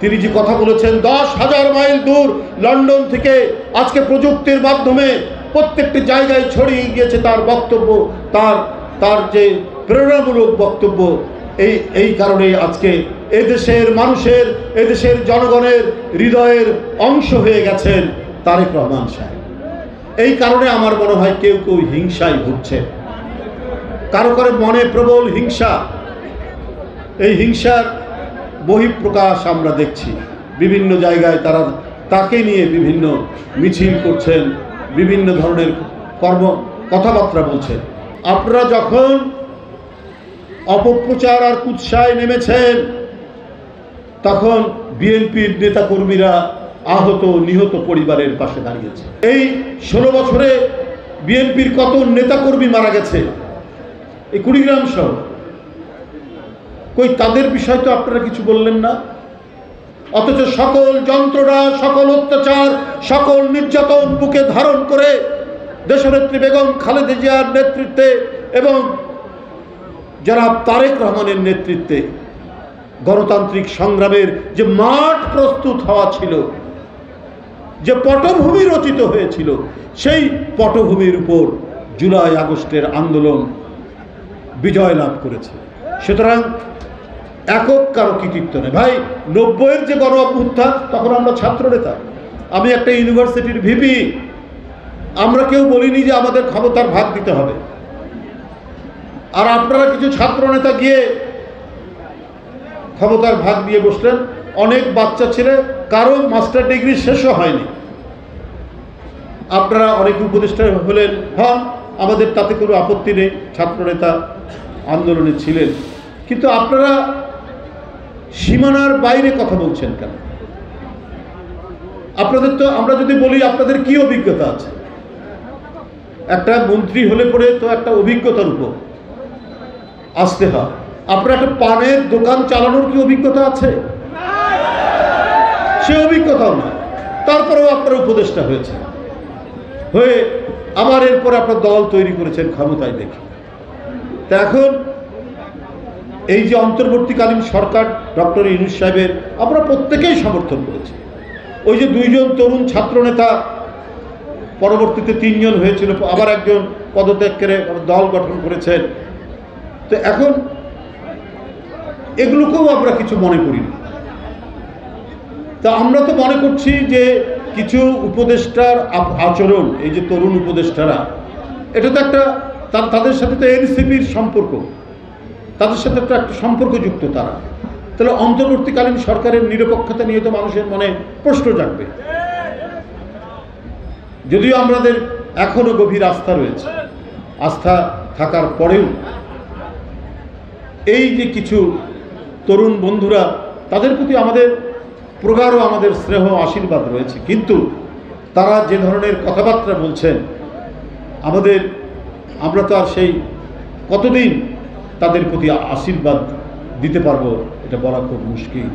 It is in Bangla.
তিনি যে কথা বলেছেন 10,000 মাইল দূর লন্ডন থেকে আজকে প্রযুক্তির মাধ্যমে প্রত্যেকটি জায়গায় ছড়িয়ে গিয়েছে তার বক্তব্য, তার যে প্রেরণামূলক বক্তব্য। এই কারণে আজকে এদেশের মানুষের, এদেশের জনগণের হৃদয়ের অংশ হয়ে গেছেন তারেক রহমান সাহেব। এই কারণে আমার মনে হয় কেউ কেউ হিংসায় ভুগছে, কারো কারো মনে প্রবল হিংসা। এই হিংসার বহিঃপ্রকাশ আমরা দেখছি বিভিন্ন জায়গায়, তারা তাকে নিয়ে বিভিন্ন মিছিল করছেন, বিভিন্ন ধরনের কথাবার্তা বলছেন। আপনারা যখন অপপ্রচার আর কুৎসায় নেমেছেন তখন বিএনপির নেতাকর্মীরা আহত নিহত পরিবারের পাশে দাঁড়িয়েছে। এই 16 বছরে বিএনপির কত নেতাকর্মী মারা গেছে এই কুড়িগ্রাম সহ, কই তাদের বিষয় তো আপনারা কিছু বললেন না। অথচ সকল যন্ত্রণা, সকল অত্যাচার, সকল নির্যাতন বুকে ধারণ করে দেশনেত্রী বেগম খালেদা জিয়ার নেতৃত্বে এবং জনাব তারেক রহমানের নেতৃত্বে গণতান্ত্রিক সংগ্রামের যে মাঠ প্রস্তুত হওয়া ছিল, যে পটভূমি রচিত হয়েছিল, সেই পটভূমির উপর জুলাই আগস্টের আন্দোলন বিজয় লাভ করেছে। সুতরাং একক কারো কৃতিত্ব নেই ভাই। 90-এর যে গণ অভ্যুত্থান, তখন আমরা ছাত্র নেতা, আমি একটা ইউনিভার্সিটির ভিপি, আমরা কেউ বলিনি যে আমাদের ক্ষমতার ভাগ দিতে হবে। আর আপনারা কিছু ছাত্র নেতা গিয়ে ক্ষমতার ভাগ দিয়ে বসলেন। অনেক বাচ্চা ছেলে, কারো মাস্টার ডিগ্রি শেষও হয়নি। আপনারা অনেক উপদেষ্টা হলেন, হন, আমাদের তাতে কোনো আপত্তি নেই, ছাত্র নেতা আন্দোলনে ছিলেন। কিন্তু আপনারা সীমানার বাইরে কথা বলছেন কেন? আপনাদের তো, আমরা যদি বলি আপনাদের কি অভিজ্ঞতা আছে, একটা মন্ত্রী হলে পরে তো একটা অভিজ্ঞতার উপর আসতে হয়। আপনার একটা পানের দোকান চালানোর কি অভিজ্ঞতা আছে? সে অভিজ্ঞতাও নয়। তারপরেও আপনারা উপদেষ্টা হয়েছে, হয়ে আবার এরপর আপনার দল তৈরি করেছেন ক্ষমতায় দেখে। তা এখন এই যে অন্তর্বর্তীকালীন সরকার ডক্টর ইউনূস সাহেবের আমরা প্রত্যেকেই সমর্থন করেছি। ওই যে 2 জন তরুণ ছাত্র নেতা, পরবর্তীতে 3 জন হয়েছিল, আবার একজন পদত্যাগ করে দল গঠন করেছেন। তো এখন এগুলোকেও আমরা কিছু মনে করি না। তা আমরা তো মনে করছি যে কিছু উপদেষ্টার আচরণ, এই যে তরুণ উপদেষ্টারা, এটা তো একটা তাদের সাথে তো এনসিপির সম্পর্ক, তাদের সাথে একটা সম্পর্কযুক্ত তারা। তাহলে অন্তর্বর্তীকালীন সরকারের নিরপেক্ষতা নিয়ে তো মানুষের মনে প্রশ্ন জাগবে। যদিও আমাদের এখনো গভীর আস্থা রয়েছে, আস্থা থাকার পরেও এই যে কিছু তরুণ বন্ধুরা, তাদের প্রতি আমাদের প্রগাঢ় আমাদের স্নেহ আশীর্বাদ রয়েছে। কিন্তু তারা যে ধরনের কথাবার্তা বলছেন, আমরা তো আর সেই কতদিন তাদের প্রতি আশীর্বাদ দিতে পারবো, এটা বলা খুব মুশকিল।